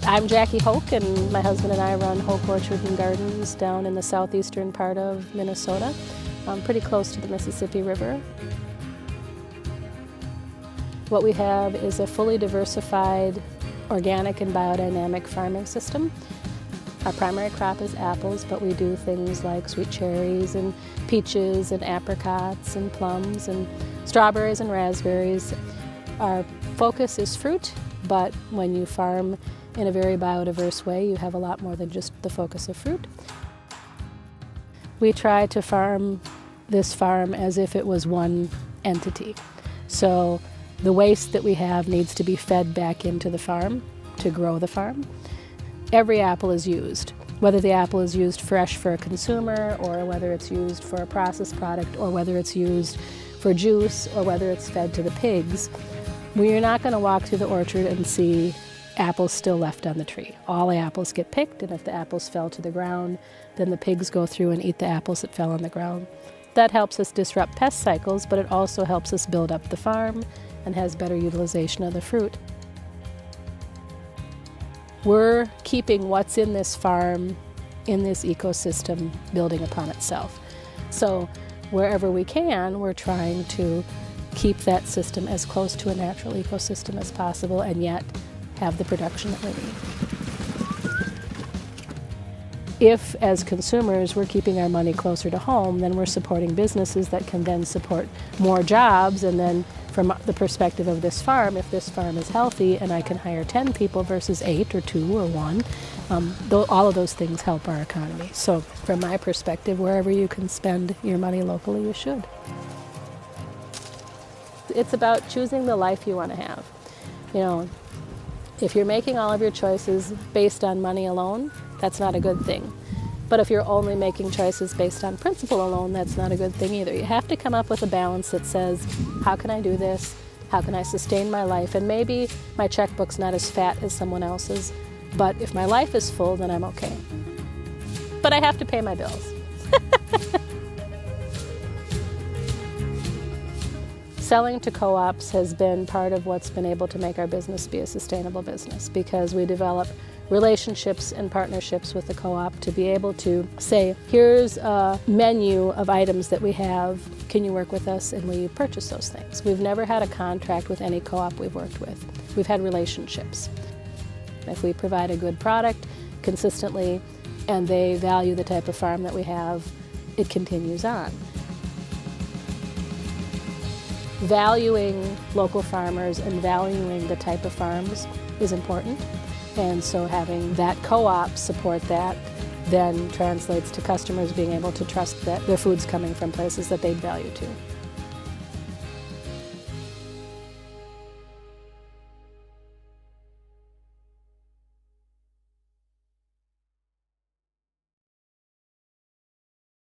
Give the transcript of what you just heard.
I'm Jackie Hoch, and my husband and I run Hoch Orchard and Gardens down in the southeastern part of Minnesota, pretty close to the Mississippi River. What we have is a fully diversified organic and biodynamic farming system. Our primary crop is apples, but we do things like sweet cherries and peaches and apricots and plums and strawberries and raspberries. Our focus is fruit, but when you farm in a very biodiverse way, you have a lot more than just the focus of fruit. We try to farm this farm as if it was one entity. So the waste that we have needs to be fed back into the farm to grow the farm. Every apple is used, whether the apple is used fresh for a consumer or whether it's used for a processed product or whether it's used for juice or whether it's fed to the pigs. We're not going to walk through the orchard and see apples still left on the tree. All the apples get picked, and if the apples fell to the ground, then the pigs go through and eat the apples that fell on the ground. That helps us disrupt pest cycles, but it also helps us build up the farm and has better utilization of the fruit. We're keeping what's in this farm, in this ecosystem, building upon itself. So wherever we can, we're trying to keep that system as close to a natural ecosystem as possible and yet have the production that we need. If, as consumers, we're keeping our money closer to home, then we're supporting businesses that can then support more jobs, and then from the perspective of this farm, if this farm is healthy and I can hire 10 people versus 8 or 2 or 1, all of those things help our economy. So from my perspective, wherever you can spend your money locally, you should. It's about choosing the life you want to have. You know, if you're making all of your choices based on money alone, that's not a good thing. But if you're only making choices based on principle alone, that's not a good thing either. You have to come up with a balance that says, how can I do this? How can I sustain my life? And maybe my checkbook's not as fat as someone else's, but if my life is full, then I'm okay. But I have to pay my bills. Selling to co-ops has been part of what's been able to make our business be a sustainable business, because we develop relationships and partnerships with the co-op to be able to say, here's a menu of items that we have, can you work with us, and will you purchase those things? We've never had a contract with any co-op we've worked with. We've had relationships. If we provide a good product consistently and they value the type of farm that we have, it continues on. Valuing local farmers and valuing the type of farms is important. And so having that co-op support that then translates to customers being able to trust that their food's coming from places that they value too.